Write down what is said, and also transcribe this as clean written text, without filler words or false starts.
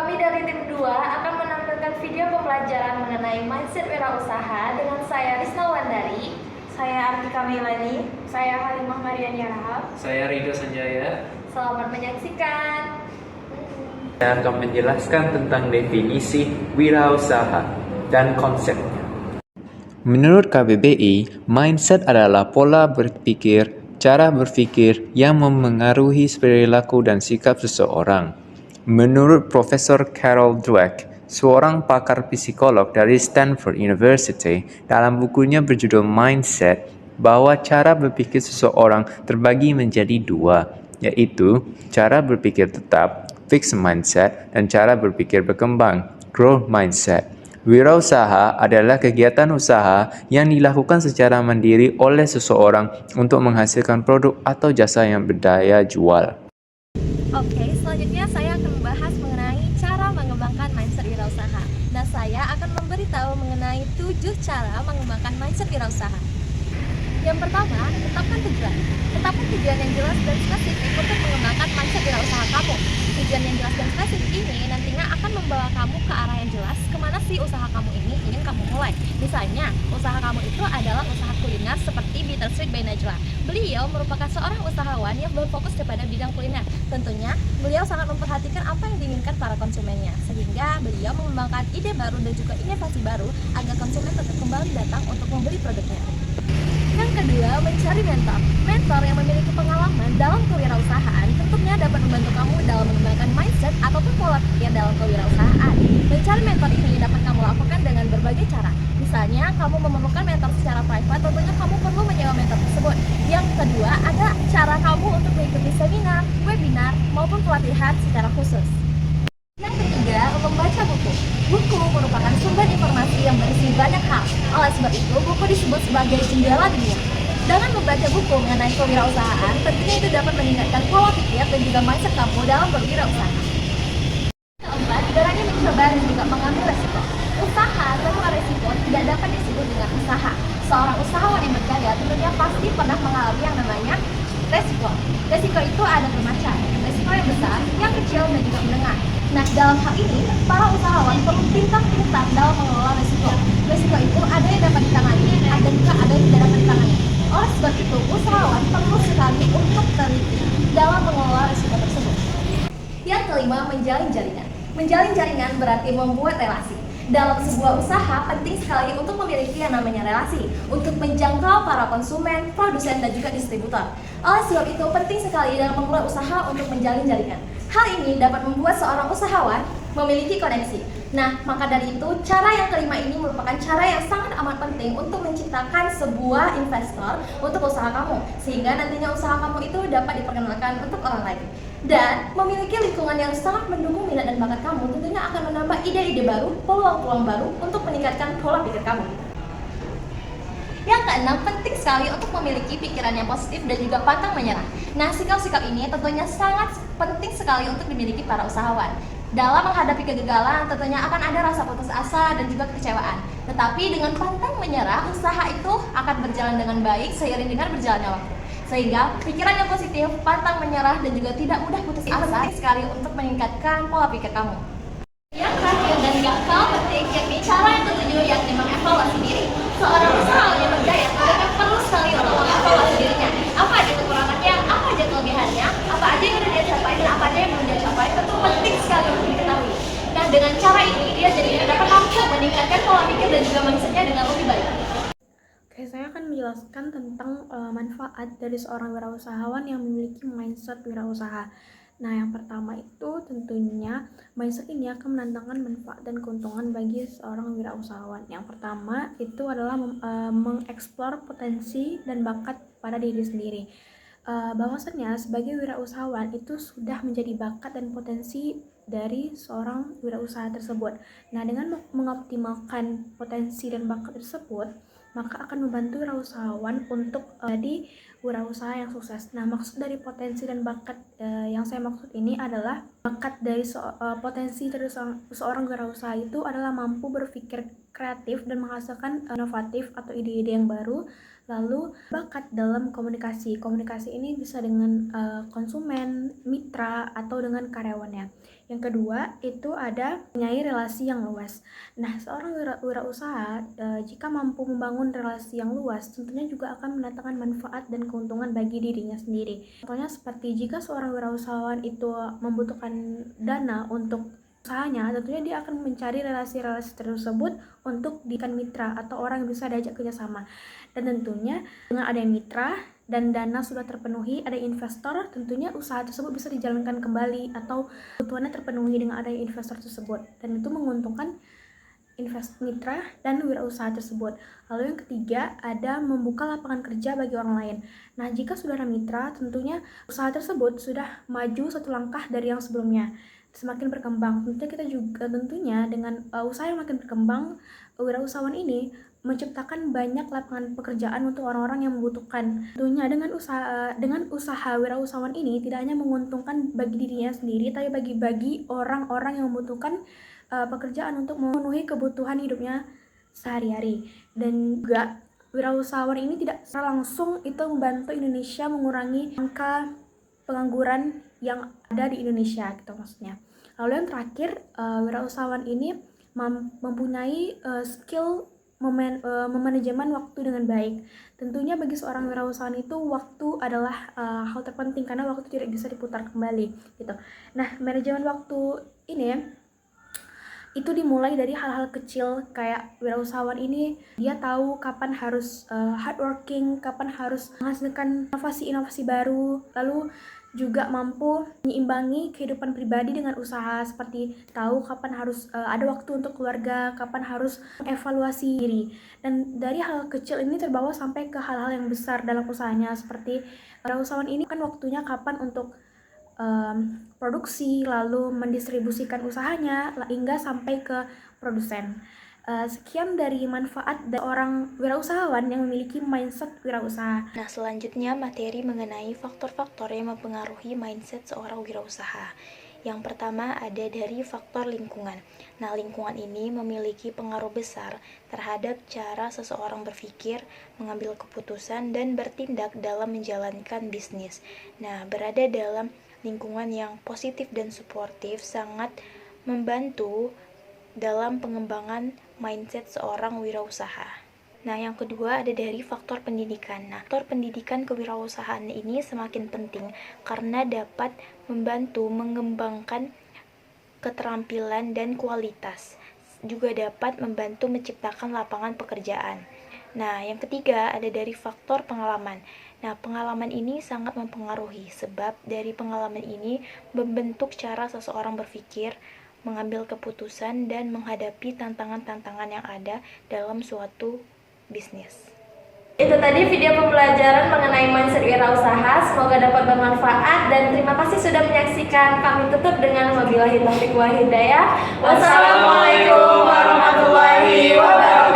Kami dari tim 2 akan menampilkan video pembelajaran mengenai mindset wirausaha dengan saya Risna Wandari, saya Artika Melani, saya Halimah Mariani Rahab, saya Rido Sanjaya. Selamat menyaksikan. Saya akan menjelaskan tentang definisi wirausaha dan konsepnya. Menurut KBBI, mindset adalah pola berpikir, cara berpikir yang memengaruhi perilaku dan sikap seseorang. Menurut Profesor Carol Dweck, seorang pakar psikolog dari Stanford University, dalam bukunya berjudul Mindset, bahwa cara berpikir seseorang terbagi menjadi dua, yaitu cara berpikir tetap, fixed mindset, dan cara berpikir berkembang, growth mindset. Wirausaha adalah kegiatan usaha yang dilakukan secara mandiri oleh seseorang untuk menghasilkan produk atau jasa yang berdaya jual. Oke, selanjutnya saya akan membahas mengenai cara mengembangkan mindset wirausaha. Nah, saya akan memberitahu mengenai 7 cara mengembangkan mindset wirausaha. Yang pertama, tetapkan tujuan. Tetapkan tujuan yang jelas dan spesifik untuk mengembangkan mindset wirausaha kamu. Tujuan yang jelas dan spesifik ini nantinya akan membawa kamu ke arah yang jelas kemana sih usaha kamu ini ingin kamu mulai. Misalnya, usaha kamu itu adalah usaha kuliner seperti Bittersweet by Najwa. Beliau merupakan seorang usahawan yang berfokus kepada bidang kuliner. Tentunya, beliau sangat memperhatikan apa yang diinginkan para konsumennya, sehingga beliau mengembangkan ide baru dan juga inovasi baru agar konsumen tetap kembali datang untuk membeli produknya. Yang kedua, mencari mentor. Mentor yang memiliki pengalaman dalam kewirausahaan tentunya dapat membantu kamu dalam mengembangkan mindset ataupun pola pikir dalam kewirausahaan. Mencari mentor ini dapat kamu lakukan dengan berbagai cara. Misalnya, kamu memerlukan mentor secara private, tentunya kamu perlu menyewa mentor tersebut. Yang kedua, ada cara kamu untuk mengikuti seminar, webinar, maupun pelatihan secara khusus. Yang ketiga, membaca buku. Buku merupakan sumber informasi yang berisi banyak hal. Oleh sebab itu, buku disebut sebagai jendela dunia. Dengan membaca buku mengenai kewirausahaan, tentunya itu dapat meningkatkan pola pikir dan juga mindset kamu dalam berwirausaha. Keempat, berani mencoba dan juga mengambil resiko. Usaha tanpa resiko tidak dapat disebut dengan usaha. Seorang usahawan yang berjaya tentunya pasti pernah mengalami yang namanya resiko. Resiko itu ada bermacam. Resiko yang besar, yang kecil, dan juga menengah. Nah, dalam hal ini, para usahawan perlu pintar-pintar dalam mengelola resiko. Resiko itu ada yang dapat ditangani, dan juga ada yang tidak dapat ditangani. Oleh sebab itu, usahawan perlu sekali untuk teliti dalam mengelola resiko tersebut. Yang kelima, menjalin jaringan. Menjalin jaringan berarti membuat relasi. Dalam sebuah usaha, penting sekali untuk memiliki yang namanya relasi untuk menjangkau para konsumen, produsen, dan juga distributor. Oleh sebab itu, penting sekali dalam memulai usaha untuk menjalin jaringan. Hal ini dapat membuat seorang usahawan memiliki koneksi. Nah, maka dari itu, cara yang kelima ini merupakan cara yang sangat amat penting untuk menciptakan sebuah investor untuk usaha kamu, sehingga nantinya usaha kamu itu dapat diperkenalkan untuk orang lain. Dan memiliki lingkungan yang sangat mendukung minat dan bakat kamu tentunya akan menambah ide-ide baru, peluang-peluang baru untuk meningkatkan pola pikir kamu. Yang keenam, penting sekali untuk memiliki pikiran yang positif dan juga pantang menyerah. Nah, sikap-sikap ini tentunya sangat penting sekali untuk dimiliki para usahawan. Dalam menghadapi kegagalan, tentunya akan ada rasa putus asa dan juga kekecewaan. Tetapi dengan pantang menyerah, usaha itu akan berjalan dengan baik seiring dengan berjalannya waktu. Sehingga pikiran yang positif, pantang menyerah, dan juga tidak mudah putus asa penting sekali untuk meningkatkan pola pikir kamu. Yang terakhir dan gak kalah penting, yakni cara yang ketujuh, yakni mengevaluasi diri. Seorang usahawan yang berjaya tentunya perlu sekali untuk mengevaluasi dirinya. Apa aja kekurangannya, apa aja kelebihannya, apa aja yang sudah dia capai dan apa aja yang belum dia capai, tentu penting sekali untuk diketahui. Nah, dengan cara ini dia jadi dapat mampu meningkatkan pola pikir dan juga mindsetnya dengan lebih baik. Oke, saya akan menjelaskan tentang manfaat dari seorang wirausahawan yang memiliki mindset wirausaha. Nah, yang pertama itu tentunya mindset ini akan mendatangkan manfaat dan keuntungan bagi seorang wirausahawan. Yang pertama itu adalah mengeksplor potensi dan bakat pada diri sendiri. Bahwasannya sebagai wirausahawan itu sudah menjadi bakat dan potensi dari seorang wirausaha tersebut. Nah, dengan mengoptimalkan potensi dan bakat tersebut, maka akan membantu wirausahawan untuk jadi wirausaha yang sukses. Nah, maksud dari potensi dan bakat yang saya maksud ini adalah bakat dari potensi dari seorang wirausaha itu adalah mampu berpikir kreatif dan menghasilkan inovatif atau ide-ide yang baru, Lalu bakat dalam komunikasi. Komunikasi ini bisa dengan konsumen, mitra, atau dengan karyawannya. Yang kedua itu ada mempunyai relasi yang luas. Nah, seorang wirausaha jika mampu membangun relasi yang luas, tentunya juga akan mendatangkan manfaat dan keuntungan bagi dirinya sendiri. Contohnya seperti jika seorang wirausahawan itu membutuhkan dana untuk usahanya, tentunya dia akan mencari relasi-relasi tersebut untuk dijadikan mitra atau orang yang bisa diajak kerjasama. Dan tentunya dengan adanya mitra dan dana sudah terpenuhi, ada investor, tentunya usaha tersebut bisa dijalankan kembali atau kebutuhannya terpenuhi dengan adanya investor tersebut, dan itu menguntungkan mitra dan wirausaha tersebut. Lalu yang ketiga ada membuka lapangan kerja bagi orang lain. Nah, jika sudah ada mitra, tentunya usaha tersebut sudah maju satu langkah dari yang sebelumnya, semakin berkembang. Tentunya dengan usaha yang makin berkembang, wirausahawan ini menciptakan banyak lapangan pekerjaan untuk orang-orang yang membutuhkan. Tentunya dengan usaha wirausahawan ini tidak hanya menguntungkan bagi dirinya sendiri, tapi bagi orang-orang yang membutuhkan pekerjaan untuk memenuhi kebutuhan hidupnya sehari-hari. Dan juga wirausahawan ini tidak secara langsung itu membantu Indonesia mengurangi angka pengangguran yang ada di Indonesia gitu maksudnya. Lalu yang terakhir, wirausahawan ini mempunyai skill memanajemen waktu dengan baik. Tentunya bagi seorang wirausahawan itu waktu adalah hal terpenting karena waktu tidak bisa diputar kembali gitu. Nah, manajemen waktu ini itu dimulai dari hal-hal kecil kayak wirausahawan ini dia tahu kapan harus hardworking, kapan harus menghasilkan inovasi-inovasi baru, lalu juga mampu menyimbangi kehidupan pribadi dengan usaha, seperti tahu kapan harus ada waktu untuk keluarga, kapan harus mengevaluasi diri. Dan dari hal kecil ini terbawa sampai ke hal-hal yang besar dalam usahanya, seperti wirausahawan ini kan waktunya kapan untuk produksi, lalu mendistribusikan usahanya hingga sampai ke produsen. Sekian dari manfaat dari orang wirausahawan yang memiliki mindset wirausaha. Nah, selanjutnya materi mengenai faktor-faktor yang mempengaruhi mindset seorang wirausaha. Yang pertama ada dari faktor lingkungan. Nah, lingkungan ini memiliki pengaruh besar terhadap cara seseorang berpikir, mengambil keputusan, dan bertindak dalam menjalankan bisnis. Nah, berada dalam lingkungan yang positif dan suportif sangat membantu dalam pengembangan mindset seorang wirausaha. Nah, yang kedua ada dari faktor pendidikan. Nah, faktor pendidikan kewirausahaan ini semakin penting karena dapat membantu mengembangkan keterampilan dan kualitas. Juga dapat membantu menciptakan lapangan pekerjaan. Nah, yang ketiga ada dari faktor pengalaman. Nah, pengalaman ini sangat mempengaruhi sebab dari pengalaman ini membentuk cara seseorang berpikir, mengambil keputusan, dan menghadapi tantangan-tantangan yang ada dalam suatu bisnis. Itu tadi video pembelajaran mengenai mindset wirausaha. Semoga dapat bermanfaat dan terima kasih sudah menyaksikan. Kami tutup dengan wabillahi taufiq wal hidayah. Wassalamualaikum warahmatullahi wabarakatuh.